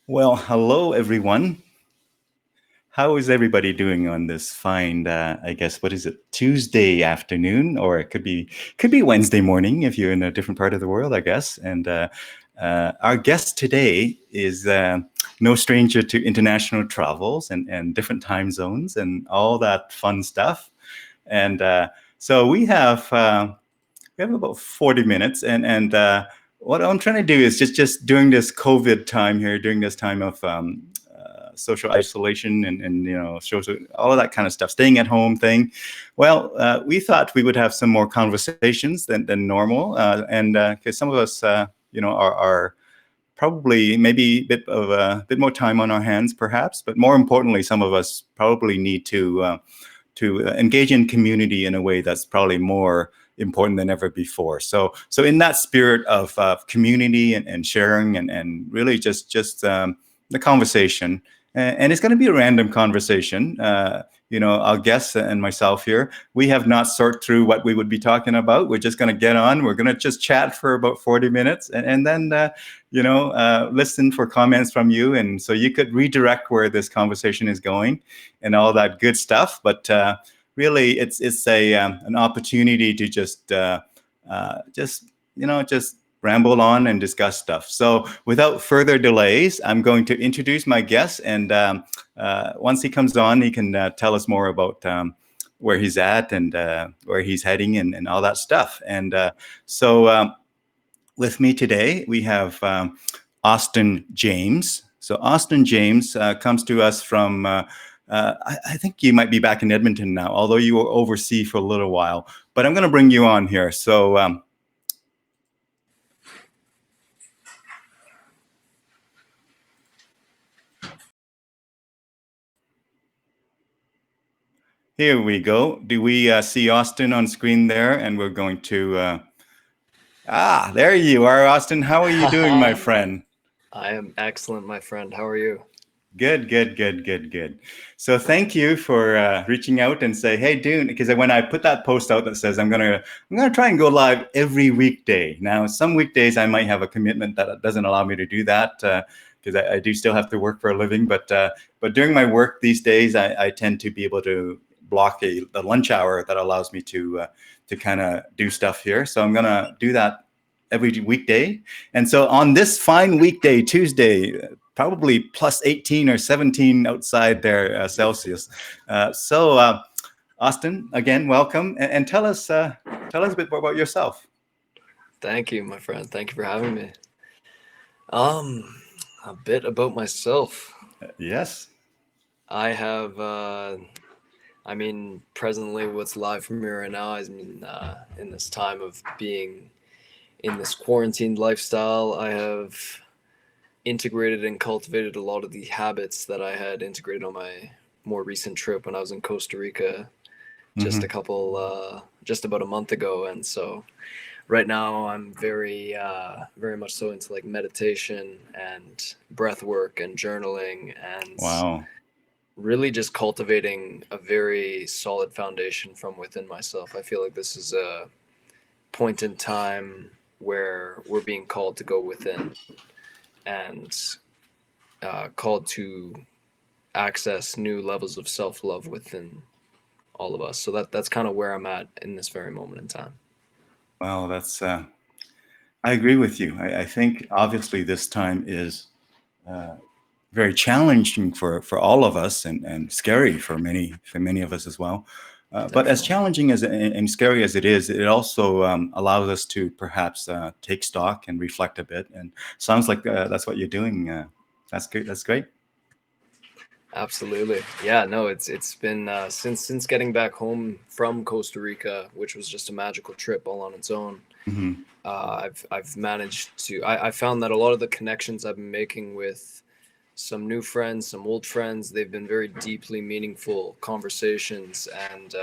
Well, hello everyone. How is everybody doing on this fine, I guess, what is it, Tuesday afternoon, or it could be Wednesday morning if you're in a different part of the world, I guess. And our guest today is no stranger to international travels and different time zones and all that fun stuff. And so we have about 40 minutes, and what I'm trying to do is just during this COVID time here, during this time of social isolation and social, all of that kind of stuff, staying at home thing. Well, we thought we would have some more conversations than normal, and because some of us, are probably maybe a bit more time on our hands, perhaps, but more importantly, some of us probably need to engage in community in a way that's probably more important than ever before. So in that spirit of community and sharing and really just the conversation, and it's going to be a random conversation. Our guests and myself here, we have not sorted through what we would be talking about. We're just going to get on. We're going to just chat for about 40 minutes, and then listen for comments from you, and so you could redirect where this conversation is going and all that good stuff. But really, it's a an opportunity to just ramble on and discuss stuff. So without further delays, I'm going to introduce my guest, and once he comes on, he can tell us more about where he's at and where he's heading and all that stuff. And so with me today, we have Austin James. So Austin James comes to us from, I think you might be back in Edmonton now, although you were overseas for a little while. But I'm going to bring you on here. So here we go. Do we see Austin on screen there? And we're going to... there you are, Austin. How are you doing, my friend? I am excellent, my friend. How are you? Good, good, good, good, good. So thank you for reaching out and say, "Hey, Dune," because when I put that post out that says I'm gonna try and go live every weekday. Now, some weekdays I might have a commitment that doesn't allow me to do that because I do still have to work for a living. But during my work these days, I tend to be able to block the lunch hour that allows me to kind of do stuff here. So I'm gonna do that every weekday. And so on this fine weekday, Tuesday, probably plus 18 or 17 outside there Celsius. So Austin, again, welcome, and tell us a bit more about yourself. Thank you, my friend. Thank you for having me. Um, a bit about myself. Yes. I have, presently what's live for me right now is in this time of being in this quarantined lifestyle, I have integrated and cultivated a lot of the habits that I had integrated on my more recent trip when I was in Costa Rica Mm-hmm. just about a month ago. And so right now I'm very much so into like meditation and breath work and journaling and Wow. really just cultivating a very solid foundation from within myself. I feel like this is a point in time where we're being called to go within and called to access new levels of self-love within all of us. So that's kind of where I'm at in this very moment in time. Well, that's I agree with you. I think obviously this time is uh, very challenging for all of us, and scary for many of us as well. But as Definitely. challenging as and scary as it is, it also allows us to perhaps take stock and reflect a bit. And sounds like that's what you're doing. That's great. That's great. Absolutely. Yeah, no, it's been since getting back home from Costa Rica, which was just a magical trip all on its own. Hmm. I've managed to I found that a lot of the connections I've been making with some new friends, some old friends, they've been very deeply meaningful conversations, and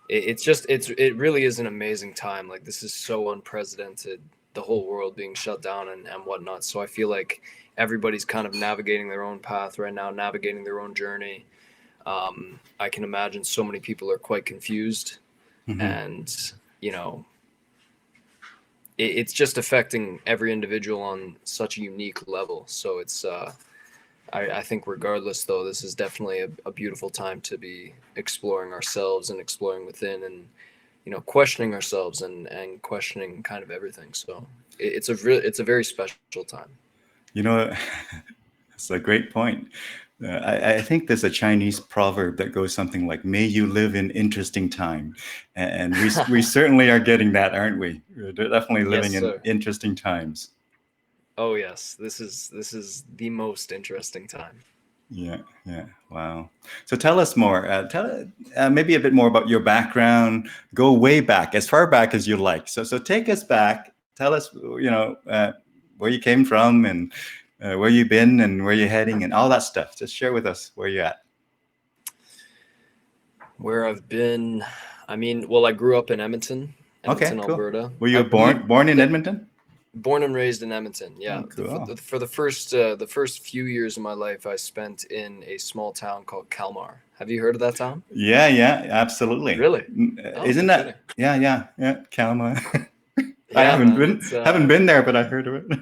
it really is an amazing time. Like this is so unprecedented, the whole world being shut down and whatnot. So I feel like everybody's kind of navigating their own path right now, navigating their own journey. I can imagine so many people are quite confused, Hmm. and you know it's just affecting every individual on such a unique level. So it's I think regardless though, this is definitely a beautiful time to be exploring ourselves and exploring within, and questioning ourselves and questioning kind of everything. So it's a very special time. You know, it's a great point. I think there's a Chinese proverb that goes something like "May you live in interesting time," and we certainly are getting that, aren't we? We're definitely Yes, living in sir. interesting times. Oh yes, this is the most interesting time. Yeah, yeah. Wow. So tell us more. Tell maybe a bit more about your background. Go way back, as far back as you like. So take us back. Tell us, where you came from and where you've been and where you're heading and all that stuff. Just share with us where you're at. Where I've been, I mean, well, I grew up in Okay, Edmonton, cool. Alberta. Were you I we born in the Edmonton? Born and raised in Edmonton. Yeah, Oh, cool. for the first few years of my life, I spent in a small town called Kalmar. Have you heard of that town? Yeah, yeah, absolutely. Really? Oh, Isn't no that? kidding. Yeah, yeah, yeah. Kalma. I Yeah, man. haven't been there, but I heard of it.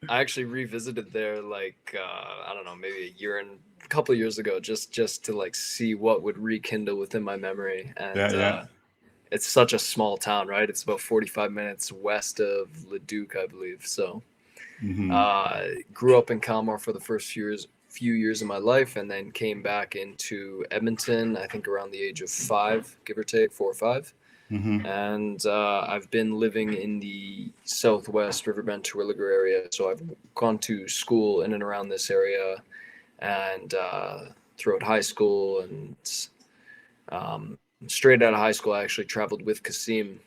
I actually revisited there like I don't know, maybe a year and a couple of years ago, just to like see what would rekindle within my memory. Yeah, And yeah. it's such a small town, right? It's about 45 minutes west of Leduc, I believe. So Hmm. uh, grew up in Kalmar for the first few years of my life, and then came back into Edmonton. I think around the age of 5, give or take 4 or 5. Hmm. And I've been living in the Southwest Riverbend Terwilliger area. So I've gone to school in and around this area, and throughout high school, and straight out of high school, I actually traveled with Kasim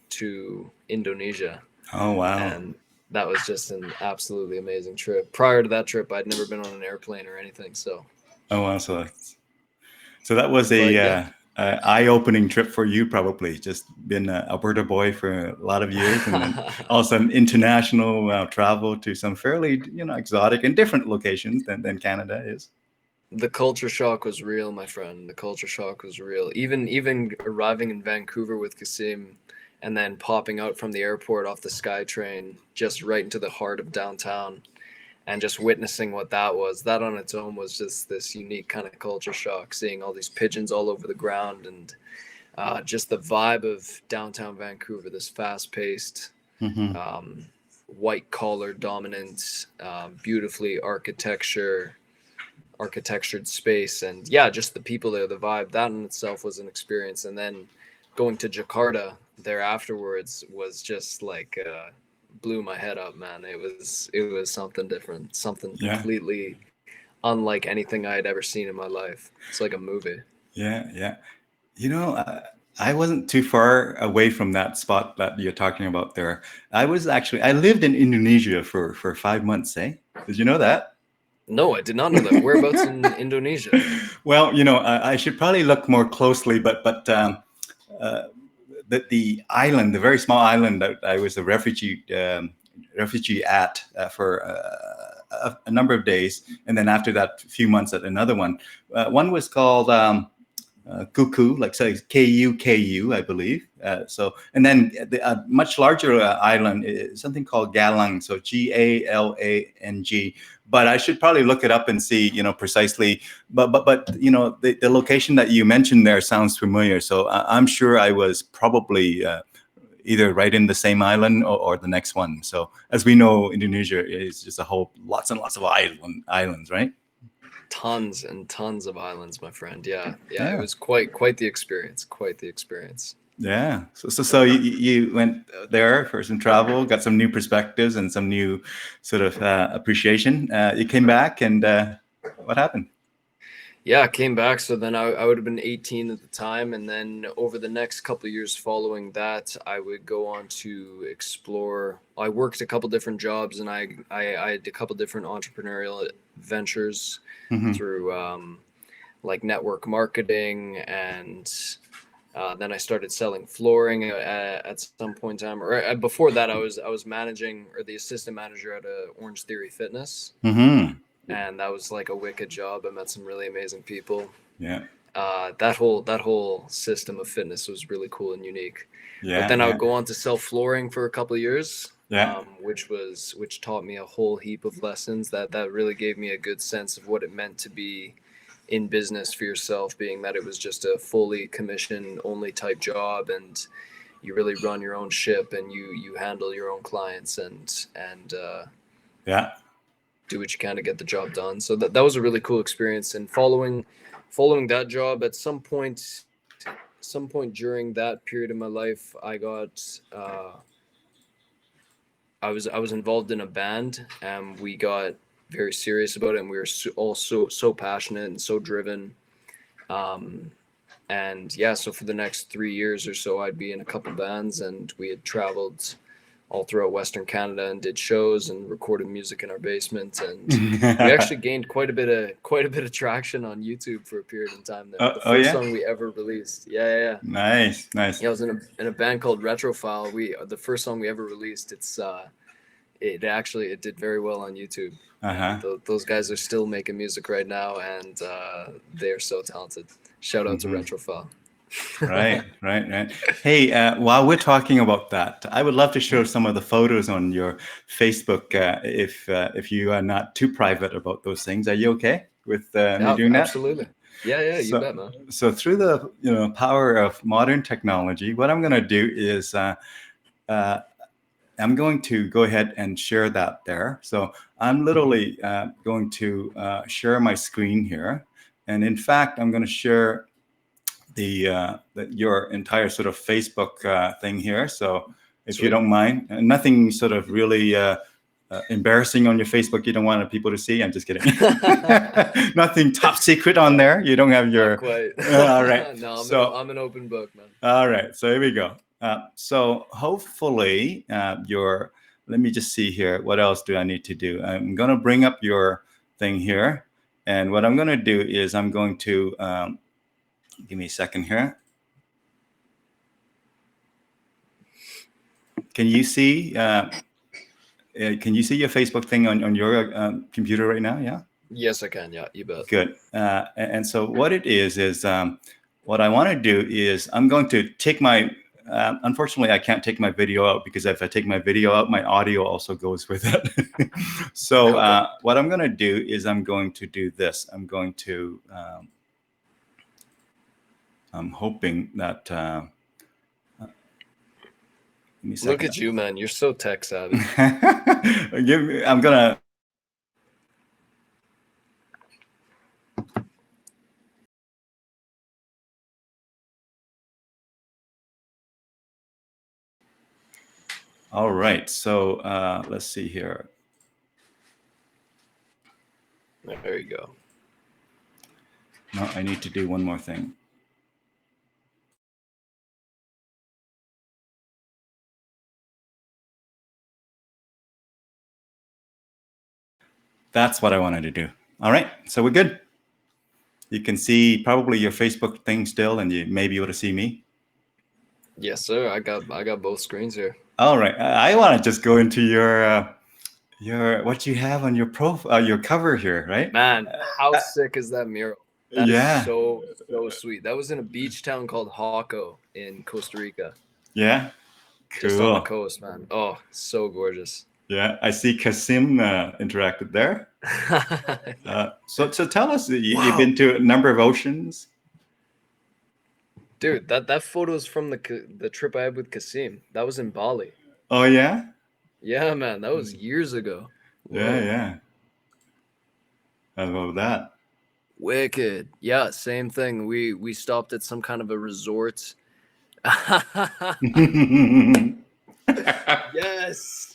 to Indonesia, Oh, wow. and that was just an absolutely amazing trip. Prior to that trip, I'd never been on an airplane or anything. So, Oh, wow. So that was but yeah. a eye-opening trip for you, probably. Just been an Alberta boy for a lot of years, and then also an international travel to some fairly, exotic and different locations than Canada is. The culture shock was real, my friend. The culture shock was real. Even arriving in Vancouver with Kasim, and then popping out from the airport off the SkyTrain just right into the heart of downtown, and just witnessing what that was. That on its own was just this unique kind of culture shock. Seeing all these pigeons all over the ground, and just the vibe of downtown Vancouver. This fast-paced, Hmm. um, white collar dominant, beautifully architectured space, and yeah, just the people there, the vibe, that in itself was an experience. And then going to Jakarta there afterwards was just like blew my head up, man. It was something different, something Yeah, completely unlike anything I had ever seen in my life. It's like a movie. yeah, yeah. You know, I wasn't too far away from that spot that you're talking about there. I lived in Indonesia for 5 months, eh? Did you know that? No, I did not know that. Whereabouts in Indonesia? Well, I should probably look more closely, but uh, the island, the very small island that I was a refugee at for a number of days, and then after that, a few months at another one. One was called Cuckoo, like say Kuku, I believe. And then a much larger island is something called Galang, so Galang. But I should probably look it up and see, precisely. But the location that you mentioned there sounds familiar. So I'm sure I was probably either right in the same island or the next one. So as we know, Indonesia is just a whole lots and lots of islands, right? Tons and tons of islands, my friend. Yeah, yeah, it Yeah. was quite the experience. Quite the experience. Yeah. So you went there for some travel, got some new perspectives and some new sort of appreciation. You came back, and what happened? Yeah, I came back. So then I would have been 18 at the time. And then over the next couple of years following that, I would go on to explore. I worked a couple different jobs, and I had a couple different entrepreneurial ventures Hmm. through like network marketing. And then I started selling flooring at some point in time. Or before that, I was managing, or the assistant manager at Orange Theory Fitness, Hmm. and that was like a wicked job. I met some really amazing people. Yeah. that whole system of fitness was really cool and unique. But Yeah, then I yeah, would go on to sell flooring for a couple of years, yeah, which taught me a whole heap of lessons that really gave me a good sense of what it meant to be in business for yourself, being that it was just a fully commission only type job, and you really run your own ship, and you handle your own clients, and yeah. do what you can to get the job done. So that was a really cool experience. And following that job, at some point during that period of my life, I was involved in a band, and we got very serious about it, and we were all so passionate and so driven. Um, and yeah, so for the next 3 years or so, I'd be in a couple bands, and we had traveled all throughout Western Canada and did shows and recorded music in our basement. And we actually gained quite a bit of traction on YouTube for a period of time there. The Oh first yeah, song we ever released, yeah. nice, nice. Yeah, I was in a band called Retrophile. The first song we ever released. It did very well on YouTube, and Uh-huh. those guys are still making music right now, and they are so talented. Shout out to Hmm. Retrophile. Right, right, right. Hey, while we're talking about that, I would love to show some of the photos on your Facebook, if you are not too private about those things. Are you okay with me Yeah, doing that? absolutely. Yeah, you So, bet, man. so through the power of modern technology, what I'm going to do is uh, I'm going to go ahead and share that there. So I'm literally going to share my screen here, and in fact, I'm going to share your entire sort of Facebook thing here. So if you Sweet. don't mind, nothing sort of really embarrassing on your Facebook you don't want people to see. I'm just kidding. Nothing top secret on there. You don't have Not your. quite. All right. No, So I'm an open book, man. all right. So here we go. So hopefully your. Let me just see here. What else do I need to do? I'm going to bring up your thing here, and what I'm going to do is I'm going to give me a second here. Can you see? Can you see your Facebook thing on your computer right now? Yeah. Yes, I can. Yeah, you bet. Good. And so what it is what I want to do is I'm going to take my. Unfortunately, I can't take my video out because if I take my video out, my audio also goes with it. So Okay. what I'm going to do is I'm going to do this. I'm going to. I'm hoping that. Give me a Look second. at you, man. You're so tech savvy. I'm gonna. All right. So let's see here. There you go. No, I need to do one more thing. That's what I wanted to do. All right. So we're good. You can see probably your Facebook thing still, and you may be able to see me. Yes, sir. I got both screens here. All right. I want to just go into your what you have on your profile, your cover here, right? Man, how Uh, sick is that mural? That is yeah. so sweet. That was in a beach town called Hawco in Costa Rica, Yeah. just on the Cool. coast, man. Oh, so gorgeous. Yeah. I see Kasim interacted there. So tell us, you've Wow, been to a number of oceans. dude, that photo is from the trip I had with Kasim. That was in Bali. Oh yeah. Yeah, man, that was years ago. Yeah. Whoa. Yeah. I love that. Wicked. Yeah, same thing. We stopped at some kind of a resort. Yes.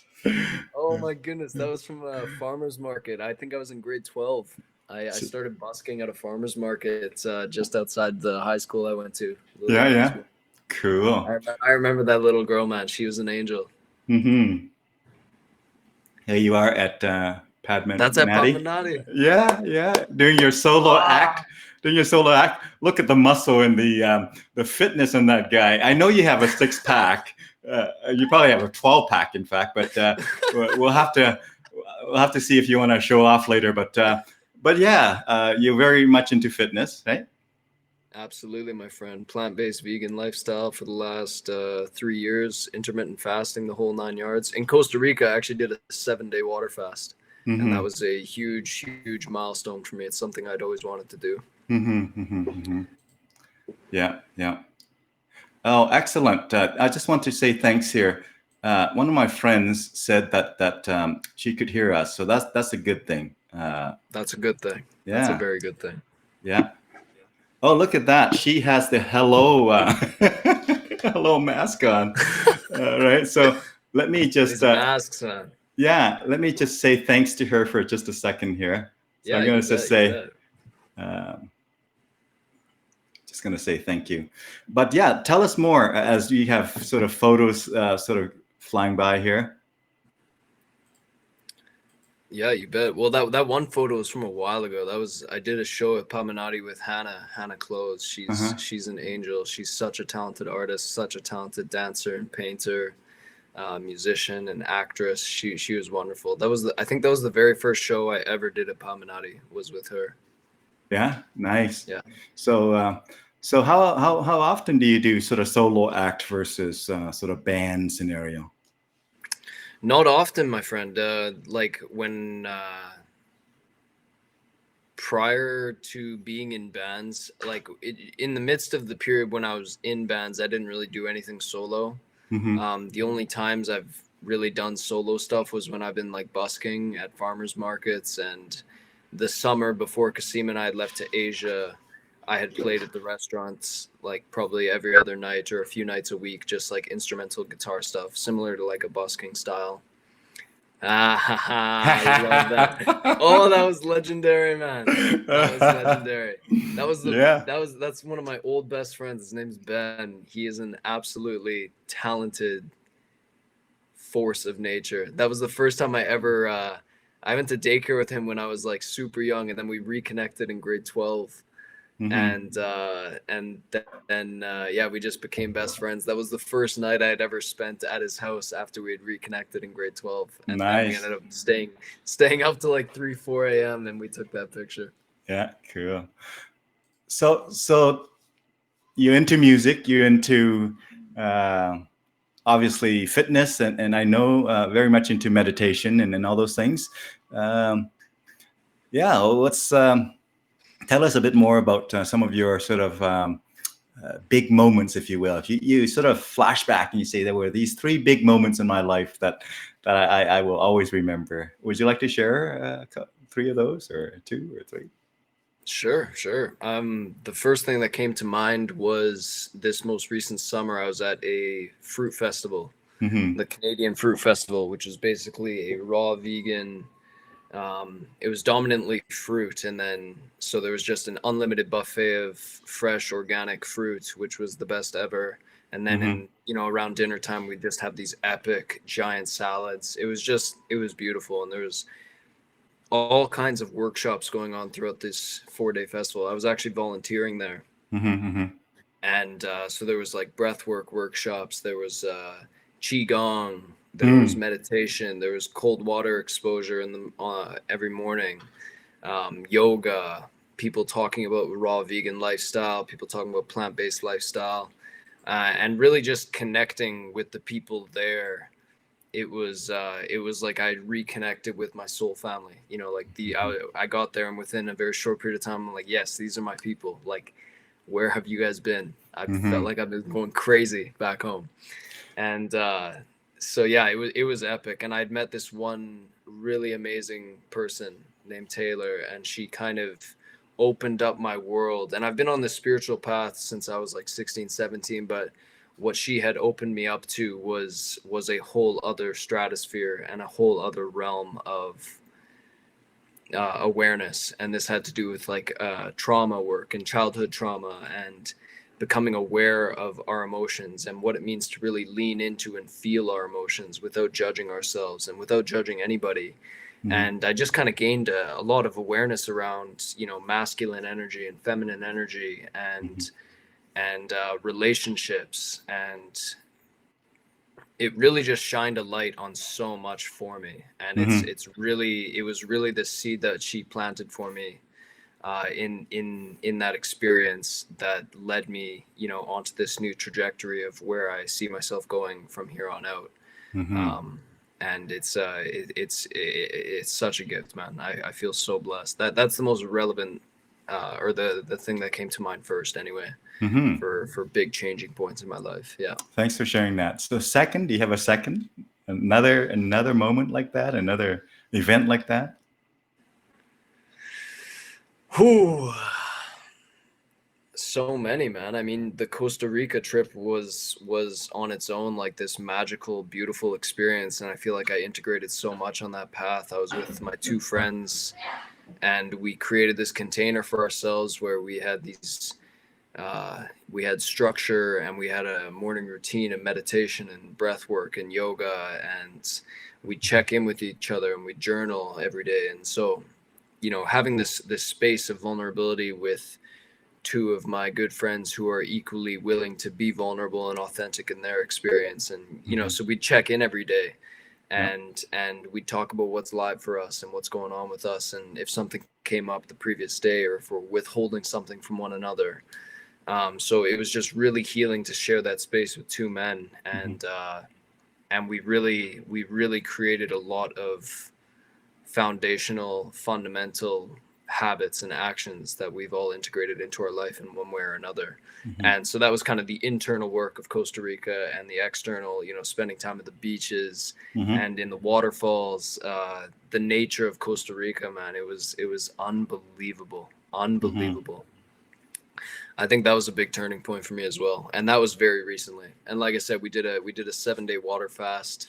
Oh my goodness, that was from a farmer's market. I think I was in grade 12. I started busking at a farmer's market just outside the high school I went to, Yeah, Lillian High yeah. School. Cool. I remember that little girl, man. She was an angel. Hmm. Here you are at Padma That's at Nadi. Padmanati. Yeah, yeah. Doing your solo Ah. act. Doing your solo act. Look at the muscle and the fitness in that guy. I know you have a 6-pack. You probably have a 12-pack, in fact. But we'll have to see if you want to show off later. But yeah, you're very much into fitness, right? Absolutely, my friend. Plant-based vegan lifestyle for the last 3 years, intermittent fasting, the whole 9 yards. In Costa Rica, I actually did a 7-day water fast, and that Mm-hmm. was a huge, huge milestone for me. It's something I'd always wanted to do. Mm-hmm. Mm-hmm. Mm-hmm. Yeah, yeah. Oh, excellent. I just want to say thanks here. One of my friends said that she could hear us, so that's a good thing. That's a good thing. That's a Yeah, very good thing. yeah. Oh, look at that. She has the hello hello mask on. Right. So let me just These masks, man. yeah, let me just say thanks to her for just a second here. So I'm Yeah, going you to just bet. You say bet. um, just going to say thank you. But yeah, tell us more as we have sort of photos sort of flying by here. Yeah, you bet. Well, that one photo was from a while ago. That was I did a show at Paminati with Hannah Clothes. She's Uh-huh. she's an angel. She's such a talented artist, such a talented dancer and painter, musician and actress. She was wonderful. I think that was the very first show I ever did at Paminati was with her. Yeah, nice. Yeah. So so how often do you do sort of solo act versus sort of band scenario? Not often, my friend. Like when prior to being in bands, like in the midst of the period when I was in bands, I didn't really do anything solo. Mm-hmm. The only times I've really done solo stuff was when I've been like busking at farmers markets, and the summer before Kasim and I had left to Asia, I had played at the restaurants like probably every other night or a few nights a week, just like instrumental guitar stuff, similar to like a busking style. Ah, ha, ha, I love that. Oh, that was legendary, man. That was legendary. That was the Yeah. that's one of my old best friends. His name's Ben. He is an absolutely talented force of nature. That was the first time I went to daycare with him when I was like super young, and then we reconnected in grade 12, Mm-hmm. and then yeah, we just became best friends. That was the first night I had ever spent at his house after we had reconnected in grade 12, and then we Nice. ended up staying up to like 3 4 a.m. and we took that picture. Yeah, cool. So you're into music, you're into uh, obviously fitness, and I know very much into meditation and all those things. Um, yeah, well, let's tell us a bit more about some of your sort of big moments, if you will. If you sort of flash back and you say there were these three big moments in my life that I will always remember. Would you like to share three of those, or two or three? Sure, sure. The first thing that came to mind was this most recent summer. I was at a fruit festival, Mm-hmm. the Canadian Fruit Festival, which is basically a raw vegan. It was dominantly fruit, and then so there was just an unlimited buffet of fresh organic fruit, which was the best ever. And then Mm-hmm. in around dinner time, we just have these epic giant salads. It was beautiful, and there was all kinds of workshops going on throughout this 4 day festival. I was actually volunteering there, Mm-hmm. and so there was like breathwork workshops, there was qigong, there was Mm-hmm. meditation, there was cold water exposure in the every morning, yoga, people talking about raw vegan lifestyle, people talking about plant-based lifestyle, and really just connecting with the people there. It was like I reconnected with my soul family. Like I got there, and within a very short period of time, I'm like, yes, these are my people. Like, where have you guys been? I felt Mm-hmm. like I've been going crazy back home, and so yeah, it was epic. And I'd met this one really amazing person named Taylor, and she kind of opened up my world. And I've been on this spiritual path since I was like 16, 17, but what she had opened me up to was a whole other stratosphere and a whole other realm of awareness. And this had to do with like trauma work and childhood trauma, and becoming aware of our emotions and what it means to really lean into and feel our emotions without judging ourselves and without judging anybody. Mm-hmm. And I just kind of gained a lot of awareness around masculine energy and feminine energy, and relationships, and it really just shined a light on so much for me. And Mm-hmm. it was really the seed that she planted for me, in that experience that led me, onto this new trajectory of where I see myself going from here on out. Mm-hmm. Um, and it's such a gift, man. I feel so blessed. That's the most relevant, or the thing that came to mind first, anyway, Mm-hmm. for big changing points in my life. Yeah. Thanks for sharing that. So second, do you have a second? Another moment like that, another event like that? Whew. So many, man. I mean, the Costa Rica trip was on its own like this magical, beautiful experience, and I feel like I integrated so much on that path. I was with my two friends, and we created this container for ourselves where we had structure, and we had a morning routine and meditation and breath work and yoga, and we check in with each other and we journal every day. And so, having this space of vulnerability with two of my good friends who are equally willing to be vulnerable and authentic in their experience, and Mm-hmm. so we check in every day, Yeah. and we talk about what's live for us and what's going on with us, and if something came up the previous day, or if we're withholding something from one another. So it was just really healing to share that space with two men, Mm-hmm. and we really created a lot of fundamental habits and actions that we've all integrated into our life in one way or another. Mm-hmm. And so that was kind of the internal work of Costa Rica, and the external, spending time at the beaches Mm-hmm. and in the waterfalls. The nature of Costa Rica, man, it was unbelievable, Mm-hmm. unbelievable. I think that was a big turning point for me as well, and that was very recently. And like I said, we did a 7-day water fast,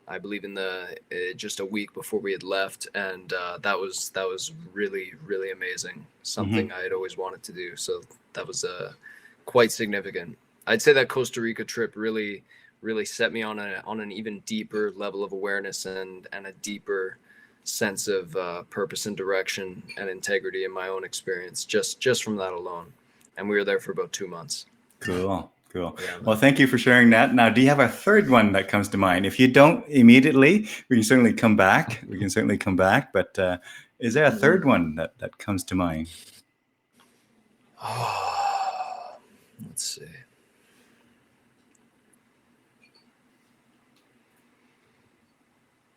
I believe, in the just a week before we had left, and that was really, really amazing. Mm-hmm. Something I had always wanted to do, so that was quite significant. I'd say that Costa Rica trip really, really set me on an even deeper level of awareness, and a deeper sense of purpose and direction and integrity in my own experience, just from that alone. And we were there for about 2 months. Cool. Cool. Yeah, Well, man. thank you for sharing that. Now, do you have a third one that comes to mind? If you don't immediately, we can certainly come back. We can certainly come back. But is there a third Mm-hmm. one that comes to mind? Oh, let's see.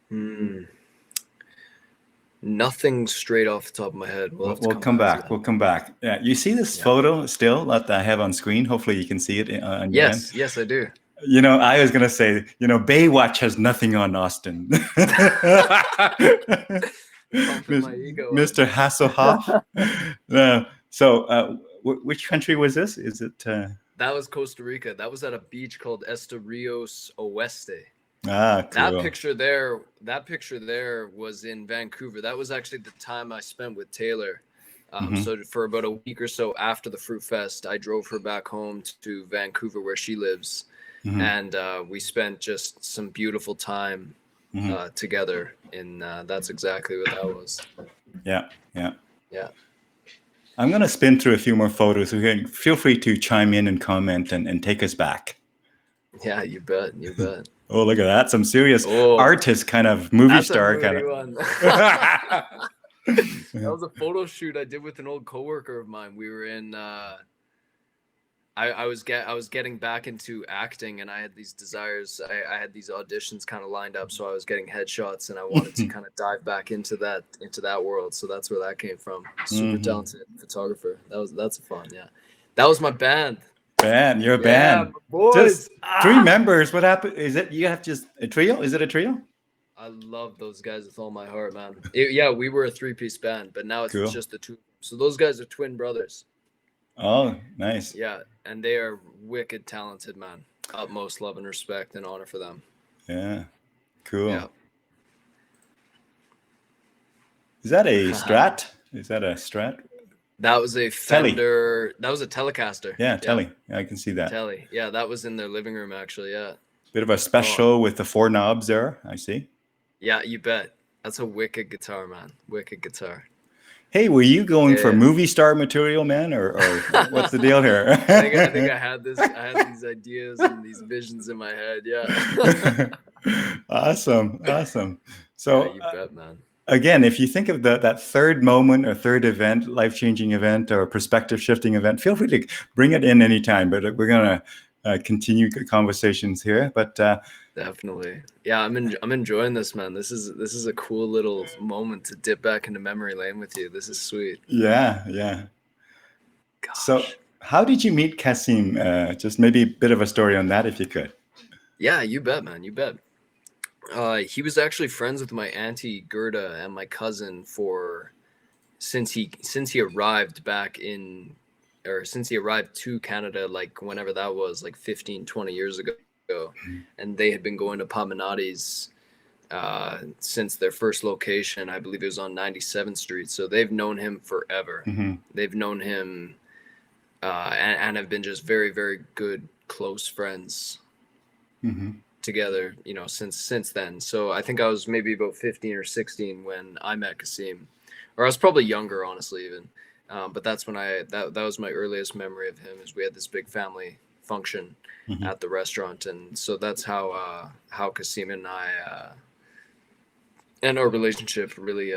Hmm. Nothing straight off the top of my head. We'll We'll, have to we'll come come back to back. that. We'll come back. Yeah, you see this Yeah. photo still that I have on screen. Hopefully, you can see it on your end. Yes, yes, I do. I was gonna say, Baywatch has nothing on Austin. Pumping my ego up, Mr. man. Hasselhoff. So, which country was this? Is it? That was Costa Rica. That was at a beach called Rios Oeste. That Cool. picture there, that picture there was in Vancouver. That was actually the time I spent with Taylor. Hmm. So for about a week or so after the Fruit Fest, I drove her back home to Vancouver, where she lives, Hmm. and we spent just some beautiful time Hmm. together. And that's exactly what that was. Yeah, yeah. Yeah, I'm gonna spin through a few more photos. Okay, feel free to chime in and comment and take us back. yeah, you bet, you bet. Oh, look at that! Some serious Oh, artist kind of movie that's a star kind moody of. one. That was a photo shoot I did with an old coworker of mine. We were in I was getting back into acting, and I had these desires. I had these auditions kind of lined up, so I was getting headshots, and I wanted to kind of dive back into that world. So that's where that came from. Super Hmm. talented photographer. That's fun. Yeah, that was my band. Band, you're a Yeah, band. my Just boys. three Ah, members. What happened? Is it you have just a trio? Is it a trio? I love those guys with all my heart, man. Yeah, we were a three-piece band, but now it's Cool. just the two. So those guys are twin brothers. Oh, nice. Yeah, and they are wicked talented, man. Utmost love and respect and honor for them. Yeah, cool. Yeah. Is that a Strat? Is that a Strat? That was a Telly. Fender. That was a Telecaster. Yeah, Yeah, Telly. I can see that. Tele. Yeah, that was in their living room, actually. Yeah. Bit of a Oh, special with the four knobs there. I see. yeah, you bet. That's a wicked guitar, man. Wicked guitar. Hey, were you going for Yeah. movie star material, man, or what's the deal here? I think I had this. I had these ideas and these visions in my head. Yeah. Awesome, awesome. Yeah, So, you bet, man. again, if you think of that third moment or third event, life changing event or perspective shifting event, feel free to bring it in anytime. But we're going to continue conversations here. But Definitely. Yeah, I'm enjoying this, man. This is a cool little moment to dip back into memory lane with you. This is sweet. yeah, yeah. So, Gosh. how did you meet Kasim? Just maybe a bit of a story on that, if you could. Yeah, you bet, man. You bet. He was actually friends with my auntie Gerda and my cousin for since he arrived back in or since he arrived to Canada, like whenever that was, like 15, 20 years ago. And they had been going to Paminati's since their first location. I believe it was on 97th Street. So they've known him forever. Mm-hmm. They've known him and have been just very, very good, close friends Mm-hmm. together, since then. So I think I was maybe about 15 or 16 when I met Kasim, or I was probably younger, honestly, even. But that's when that was my earliest memory of him. Is we had this big family function Mm-hmm. at the restaurant, and so that's how Kasim and I and our relationship really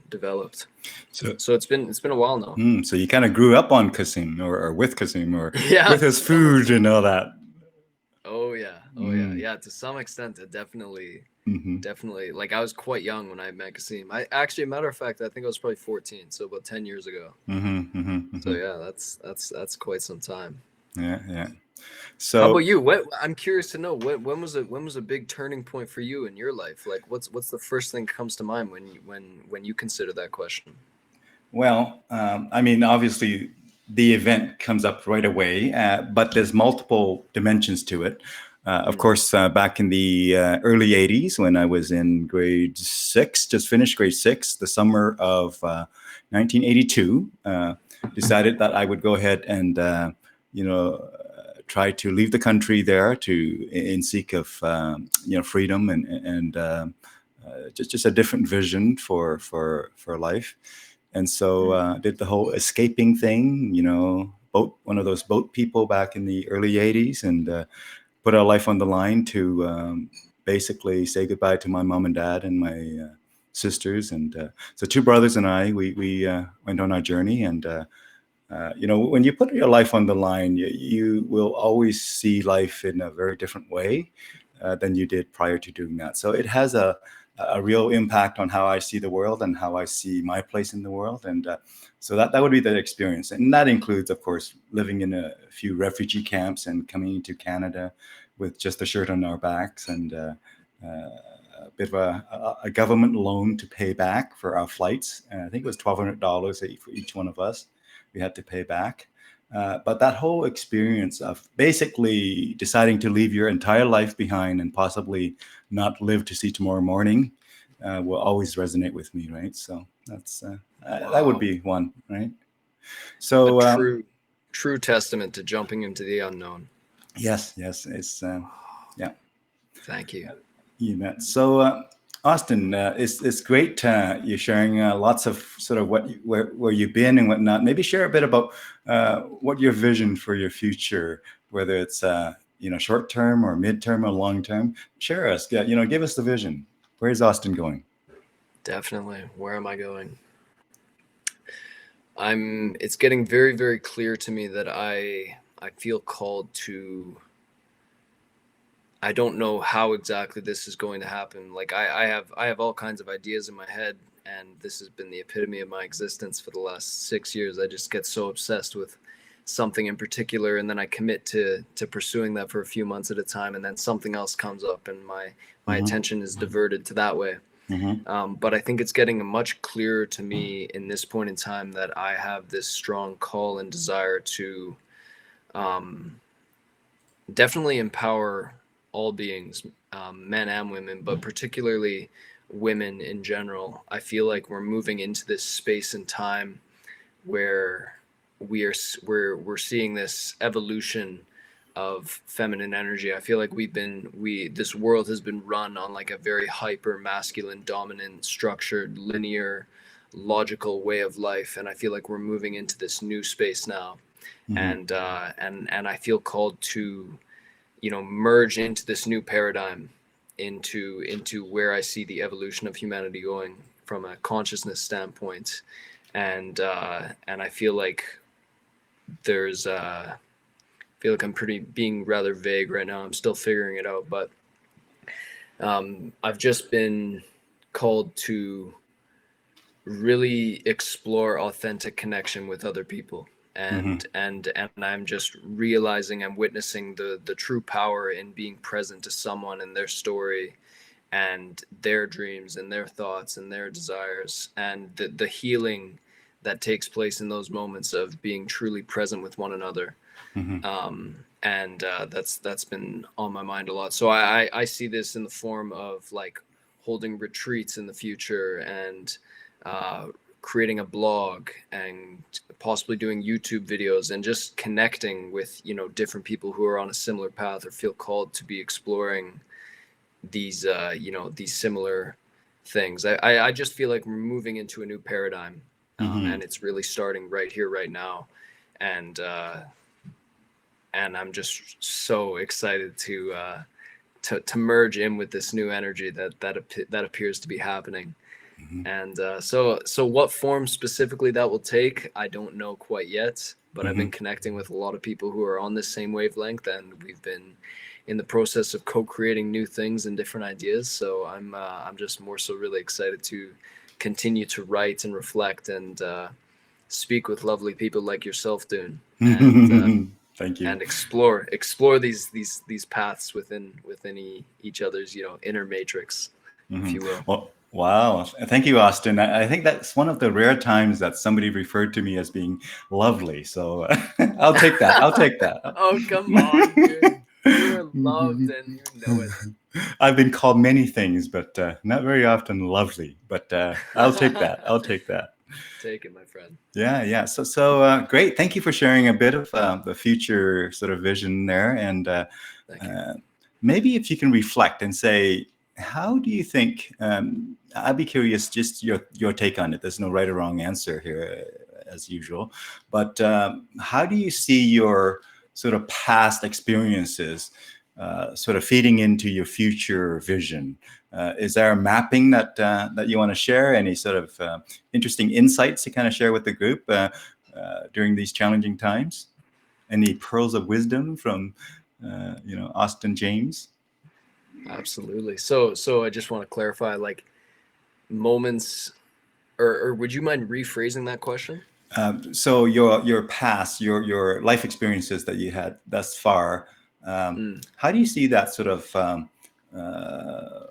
developed. So, So it's been a while now. so you kind of grew up on Kasim or with Kasim or Yeah, with to his some food extent. and all that. Oh yeah, oh yeah, Mm. yeah. To some extent, it definitely. Mm-hmm. Definitely. Like I was quite young when I met Kasim. I actually, matter of fact, I think I was probably 14, so about 10 years ago. Mm-hmm. Mm-hmm. So Mm-hmm. yeah, that's quite some time. Yeah, yeah. How about So, you? I'm curious to know when was a big turning point for you in your life? Like what's the first thing that comes to mind when you consider that question? well, I mean, obviously, the event comes up right away, but there's multiple dimensions to it. Of Mm, course, back in the early 80s, when I was in grade six, just finished grade six, the summer of 1982, decided that I would go ahead and, try to leave the country there to in seek of, freedom and just a different vision for life. And so mm, did the whole escaping thing, boat one of those boat people back in the early 80s, and put our life on the line to basically say goodbye to my mom and dad and my sisters. And so two brothers and I, we went on our journey. And when you put your life on the line, you will always see life in a very different way than you did prior to doing that. So it has a real impact on how I see the world and how I see my place in the world. And so that would be the experience. And that includes, of course, living in a few refugee camps and coming into Canada with just a shirt on our backs and a bit of a government loan to pay back for our flights. I think it was $1,200 for each one of us we had to pay back. But that whole experience of basically deciding to leave your entire life behind and possibly not live to see tomorrow morning will always resonate with me, right? So that would wow. be one, right? A So true testament to jumping into the unknown. yes, yes, it's yeah. Thank you. You bet. So, Austin, it's great you're sharing lots of sort of where you've been and whatnot. Maybe share a bit about what your vision for your future, whether it's short term or mid term or long term. Share us, yeah, give us the vision. Where's Austin going? Definitely. Where am I going? It's getting very, very clear to me that I feel called to. I don't know how exactly this is going to happen. Like I have all kinds of ideas in my head, and this has been the epitome of my existence for the last 6 years. I just get so obsessed with something in particular, and then I commit to pursuing that for a few months at a time, and then something else comes up, and my Mm-hmm. attention is diverted to that way. Mm-hmm. But I think it's getting much clearer to me in this point in time that I have this strong call and desire to um, definitely empower all beings, men and women, but particularly women in general. I feel like we're moving into this space and time where we're seeing this evolution of feminine energy. I feel like we this world has been run on like a very hyper masculine, dominant, structured, linear, logical way of life, and I feel like we're moving into this new space now. Mm-hmm. And I feel called to merge into this new paradigm, into where I see the evolution of humanity going from a consciousness standpoint, and I feel like there's feel like I'm pretty being rather vague right now. I'm still figuring it out, but I've just been called to really explore authentic connection with other people, Hmm. and I'm just realizing I'm witnessing the true power in being present to someone and their story and their dreams and their thoughts and their desires, and the healing that takes place in those moments of being truly present with one another. Hmm. And that's been on my mind a lot. So I see this in the form of like holding retreats in the future, and uh, creating a blog, and possibly doing YouTube videos, and just connecting with, you know, different people who are on a similar path or feel called to be exploring these you know, these similar things. I just feel like we're moving into a new paradigm, Hmm. and it's really starting right here, right now, and I'm just so excited to merge in with this new energy that appears to be happening. Hmm. And so what form specifically that will take, I don't know quite yet. But I've Hmm. been connecting with a lot of people who are on this same wavelength, and we've been in the process of co-creating new things and different ideas. So I'm just more so really excited to continue to write and reflect, and speak with lovely people like yourself, Dune, Thank you. and explore these paths within each other's, you know, inner matrix, if Hmm. you will. Well, wow. Thank you, Austin. I think that's one of the rare times that somebody referred to me as being lovely. So I'll take that. I'll take that. Oh, come on, dude. You are loved and you know it. I've been called many things, but not very often lovely. But I'll take that. I'll take that. Take it, my friend. Yeah, yeah. Great. Thank you for sharing a bit of the future sort of vision there, and Thank you. uh, maybe if you can reflect and say, how do you think? I'd be curious, just your take on it. There's no right or wrong answer here, as usual. But how do you see your sort of past experiences sort of feeding into your future vision? Is there a mapping that you want to share? Any sort of interesting insights to kind of share with the group during these challenging times? Any pearls of wisdom from Austin James? Absolutely. So I just want to clarify, like, moments, or would you mind rephrasing that question? So your past, your life experiences that you had thus far, Mm, how do you see that sort of uh,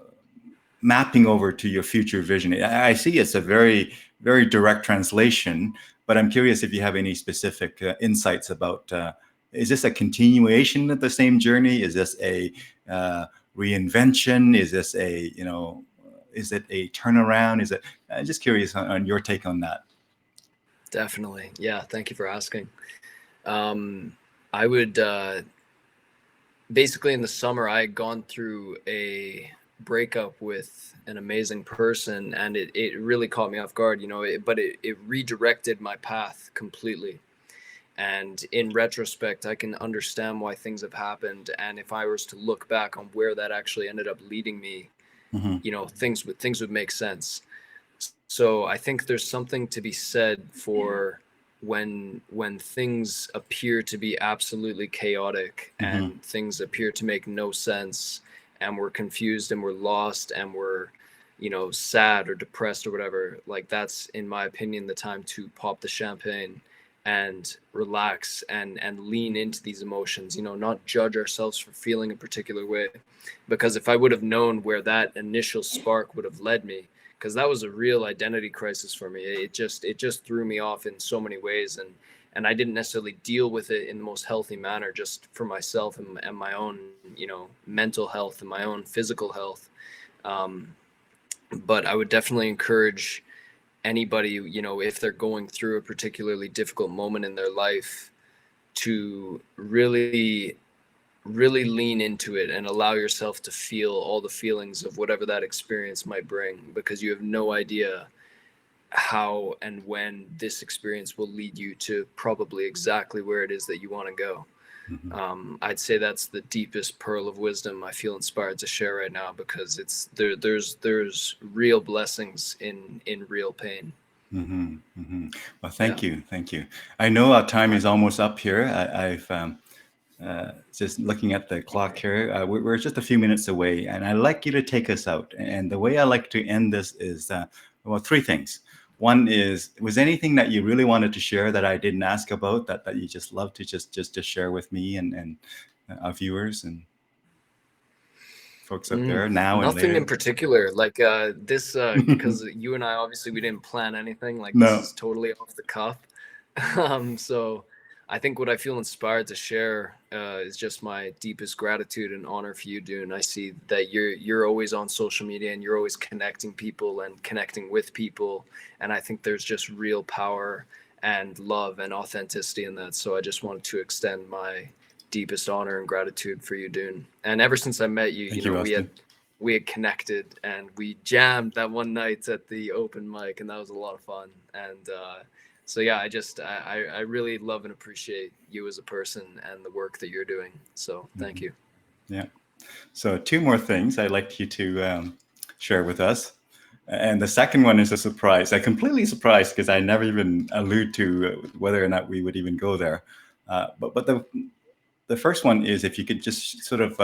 mapping over to your future vision? I see it's a very direct translation, but I'm curious if you have any specific insights about. Is this a continuation of the same journey? Is this a reinvention? Is this a is it a turnaround? Is it? I'm just curious on your take on that. definitely. Yeah. Thank you for asking. Um, I would basically, in the summer, I had gone through a breakup with an amazing person, and it really caught me off guard, you know, but it redirected my path completely. And in retrospect, I can understand why things have happened. And if I was to look back on where that actually ended up leading me, Hmm. you know, things would make sense. So I think there's something to be said for when things appear to be absolutely chaotic, Hmm. and things appear to make no sense, and we're confused and we're lost and we're, you know, sad or depressed or whatever. Like, that's, in my opinion, the time to pop the champagne and relax and lean into these emotions, you know, not judge ourselves for feeling a particular way. Because if I would have known where that initial spark would have led me, because that was a real identity crisis for me. It just threw me off in so many ways, and I didn't necessarily deal with it in the most healthy manner, just for myself and my own, you know, mental health and my own physical health. Um, but I would definitely encourage anybody, you know, if they're going through a particularly difficult moment in their life, to really lean into it and allow yourself to feel all the feelings of whatever that experience might bring, because you have no idea how and when this experience will lead you to probably exactly where it is that you want to go. Mhm. I'd say that's the deepest pearl of wisdom I feel inspired to share right now, because it's there's real blessings in real pain. Hmm. Hmm. Well, Yeah. thank you, thank you. I know our time I, is almost up here. I've just looking at the clock here. We're just a few minutes away, and I'd like you to take us out. And the way I like to end this is, well, three things. One is, was anything that you really wanted to share that I didn't ask about that you just love to just share with me and our viewers and folks out there now and Nothing in later? particular. Like this, because you and I, obviously we didn't plan anything. Like this No. is totally off the cuff. So I think what I feel inspired to share is just my deepest gratitude and honor for you, Dune. I see that you're always on social media and you're always connecting people and connecting with people, and I think there's just real power and love and authenticity in that. So I just wanted to extend my deepest honor and gratitude for you, Dune. And ever since I met you, Thank you, Austin. we had connected and we jammed that one night at the open mic, and that was a lot of fun. And so yeah, I really love and appreciate you as a person and the work that you're doing. So thank Mhm. you. Yeah. So two more things I'd like you to share with us. And the second one is a surprise. I completely surprised because I never even allude to whether or not we would even go there. But the first one is if you could just sort of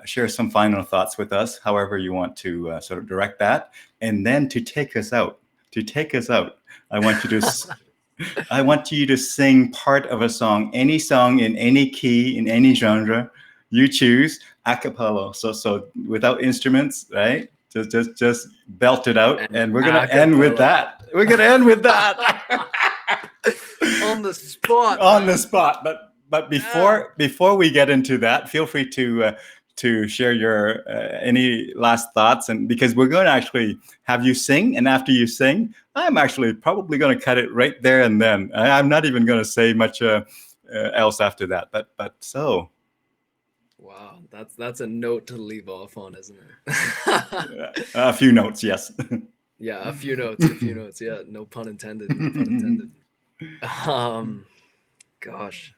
share some final thoughts with us, however you want to sort of direct that, and then to take us out. To take us out, I want you to I want you to sing part of a song in any key, in any genre you choose, a cappella. So without instruments, right? Just belt it out, And and we're gonna end with acapella. that. We're gonna end with that On the spot, on the man. spot. But Damn. before we get into that, feel free to share your any last thoughts, and because we're going to actually have you sing, and after you sing, I'm actually probably going to cut it right there and then. I'm not even going to say much else after that. But so Wow, that's a note to leave off on, isn't it? a few notes, yes. Yeah, a few notes, a few notes. Yeah, no pun intended, no pun intended. Um, Gosh,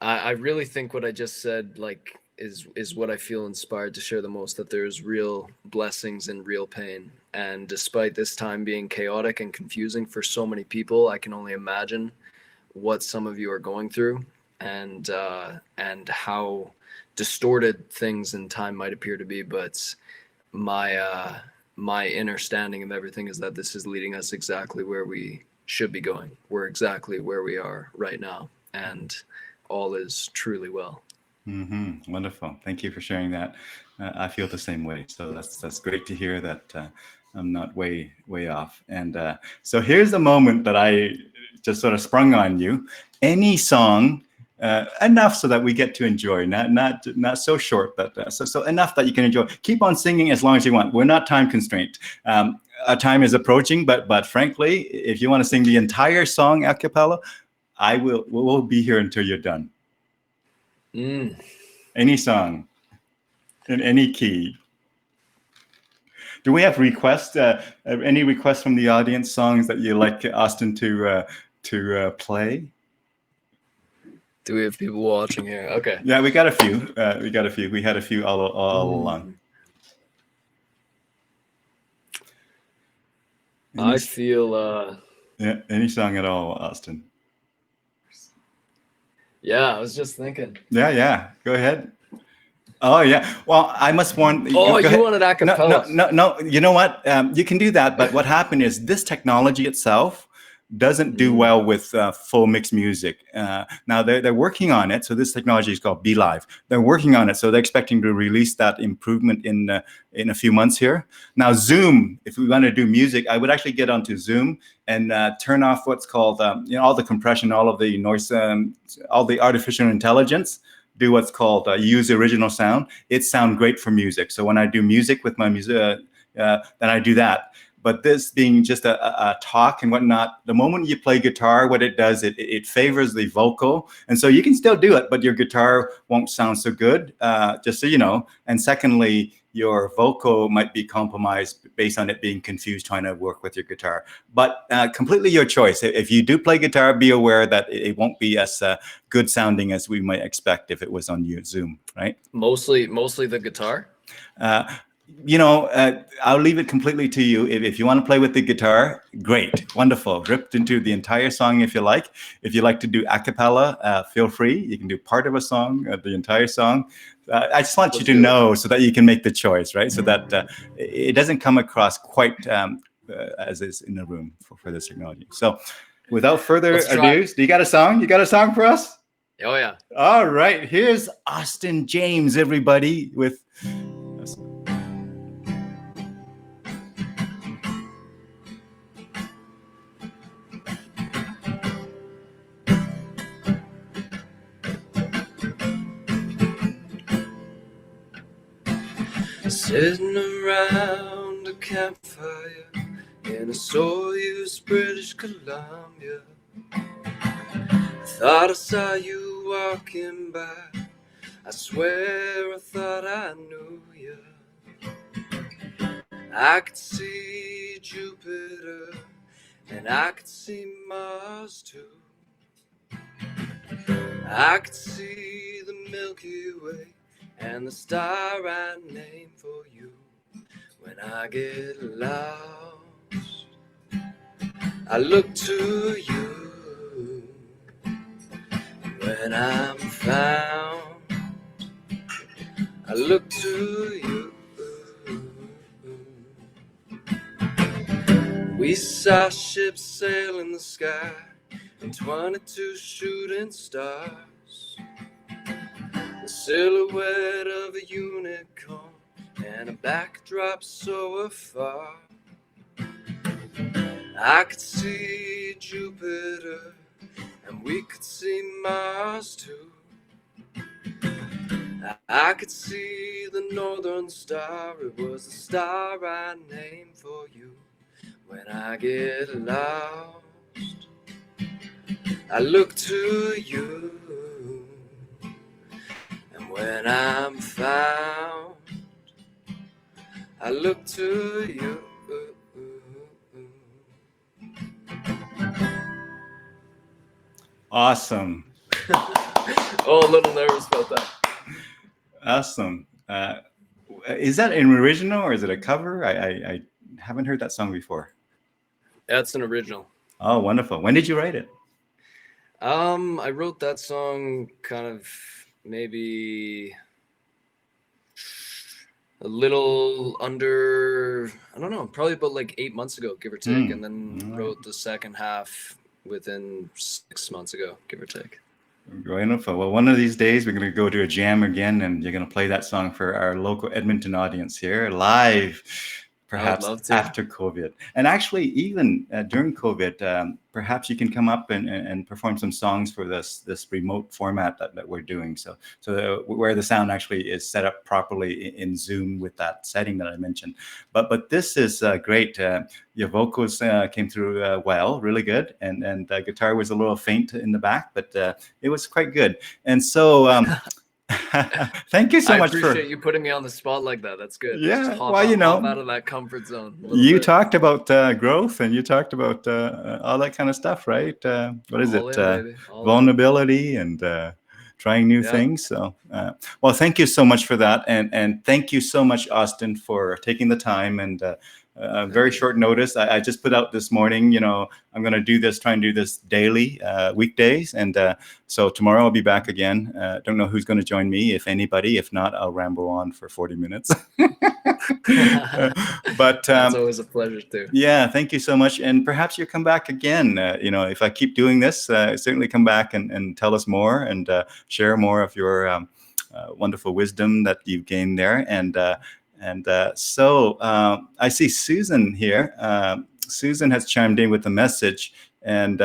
I really think what I just said, like, is what I feel inspired to share the most. That there's real blessings in real pain, and despite this time being chaotic and confusing for so many people, I can only imagine what some of you are going through, and how distorted things in time might appear to be. But my my understanding of everything is that this is leading us exactly where we should be going. We're exactly where we are right now, and all is truly well. Wonderful. Thank you for sharing that. I feel the same way. So that's great to hear that I'm not way off. And so here's the moment that I just sort of sprung on you. Any song enough so that we get to enjoy, not so short, but so enough that you can enjoy. Keep on singing as long as you want. We're not time constrained. Our time is approaching, but frankly, if you want to sing the entire song a cappella, I will. We'll be here until you're done. Mm. Any song in any key. Do we have requests? Any requests from the audience? Songs that you like Austin to play? Do we have people watching here? Okay. Yeah, we got a few. We got a few. We had a few all along. Mm. Any, I feel yeah, any song at all, Austin? yeah, I was just thinking. Yeah. Go ahead. Oh yeah. Well, I must warn. Oh, Go you ahead. wanted a cappella. No. You know what? You can do that, but what happened is this technology itself doesn't do Mm. well with full mixed music. Now they're working on it. So this technology is called Be Live. They're working on it. So they're expecting to release that improvement in a few months here. Now Zoom, if we want to do music, I would actually get onto Zoom and turn off what's called all the compression, all of the noise, all the artificial intelligence. Do what's called use original sound. It sounds great for music. So when I do music with my music, then I do that. But this being just a talk and whatnot, the moment you play guitar, what it does, it favors the vocal. And so you can still do it, but your guitar won't sound so good, just so you know. And secondly, your vocal might be compromised based on it being confused trying to work with your guitar. But completely your choice. If you do play guitar, be aware that it won't be as good sounding as we might expect if it was on Zoom, right? Mostly the guitar. I'll leave it completely to you. If you want to play with the guitar, great, wonderful. Ripped into the entire song if you like. If you like to do a cappella, feel free. You can do part of a song, the entire song. I just want you to know so that you can make the choice, right? So that it doesn't come across quite as is in the room for this technology. So without further ado, do you got a song? You got a song for us? Oh, yeah. All right. Here's Austin James, everybody, with... Sitting around a campfire in a Soyuz, British Columbia. Thought I saw you walking by. I swear I thought I knew you. I could see Jupiter and I could see Mars too. I could see the Milky Way and the star I name for you. When I get lost, I look to you. When I'm found, I look to you. We saw ships sail in the sky and 22 shooting stars. The silhouette of a unicorn and a backdrop so afar. I could see Jupiter and we could see Mars too. I could see the northern star. It was the star I named for you. When I get lost, I look to you. And when I'm found, I look to you. Awesome. Oh, a little nervous about that. Awesome. Is that an original or is it a cover? I haven't heard that song before. That's an original. Oh, wonderful. When did you write it? I wrote that song kind of maybe a little under, I don't know, probably about like 8 months ago, give or take. And then wrote the second half within 6 months ago, give or take. Wonderful. Well, one of these days we're going to go to a jam again and you're going to play that song for our local Edmonton audience here live. Perhaps after COVID. And actually, even during COVID, perhaps you can come up and perform some songs for this remote format that we're doing. So where the sound actually is set up properly in Zoom with that setting that I mentioned. But this is great. Your vocals came through well, really good. And the guitar was a little faint in the back, but it was quite good. And so... Thank you so much. I appreciate you putting me on the spot like that. That's good. Yeah, just hop out of that comfort zone. You talked about growth, and you talked about all that kind of stuff, right? What is it? Vulnerability and trying new things. So, well, thank you so much for that, and thank you so much, Austin, for taking the time and. Very short notice. I just put out this morning, I'm going to try and do this daily, weekdays. And so tomorrow I'll be back again. Don't know who's going to join me, if anybody. If not, I'll ramble on for 40 minutes. But it's always a pleasure too. Yeah, thank you so much. And perhaps you'll come back again. If I keep doing this, certainly come back and tell us more and share more of your wonderful wisdom that you've gained there. And so I see Susan here. Susan has chimed in with a message, and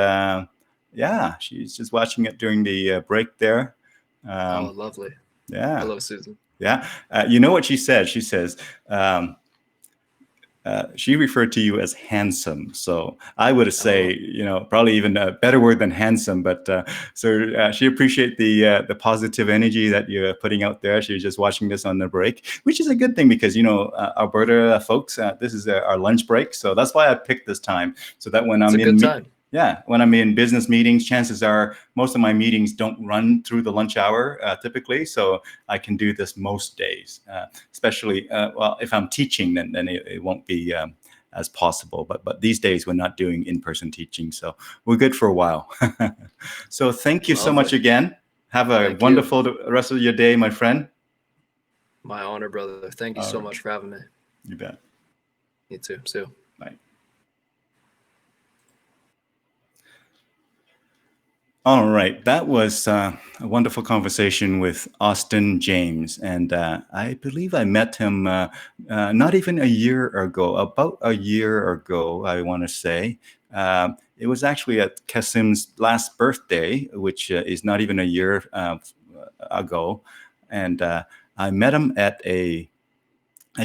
she's just watching it during the break there. Oh, lovely. Yeah. Hello, Susan. Yeah. You know what she said? She says, she referred to you as handsome. So I would say, Oh, probably even a better word than handsome. But she appreciate the positive energy that you're putting out there. She was just watching this on the break, which is a good thing because Alberta folks, this is our lunch break. So that's why I picked this time, so that when it's a I'm good in time. yeah, when I'm in business meetings, chances are most of my meetings don't run through the lunch hour typically, so I can do this most days. Especially, well, if I'm teaching, then it won't be as possible. But these days we're not doing in-person teaching, so we're good for a while. So thank you so much Lovely. again. Have a Thank you. wonderful rest of your day, my friend. My honor, brother. Thank you so All much right, for having me. you bet. You too. See you. Bye. All right, that was a wonderful conversation with Austin James, and I believe I met him not even a year ago, about a year ago, I want to say. It was actually at Kasim's last birthday, which is not even a year ago, and I met him at a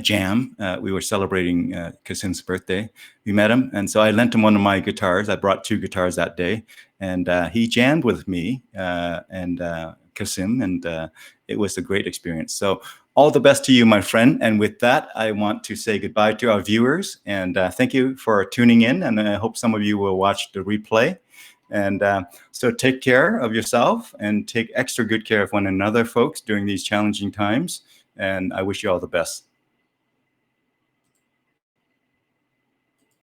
jam. We were celebrating Kasim's birthday. We met him, and so I lent him one of my guitars. I brought two guitars that day, and he jammed with me and Kasim, and it was a great experience. So all the best to you, my friend. And with that, I want to say goodbye to our viewers, and thank you for tuning in. And I hope some of you will watch the replay. And so take care of yourself and take extra good care of one another, folks, during these challenging times. And I wish you all the best.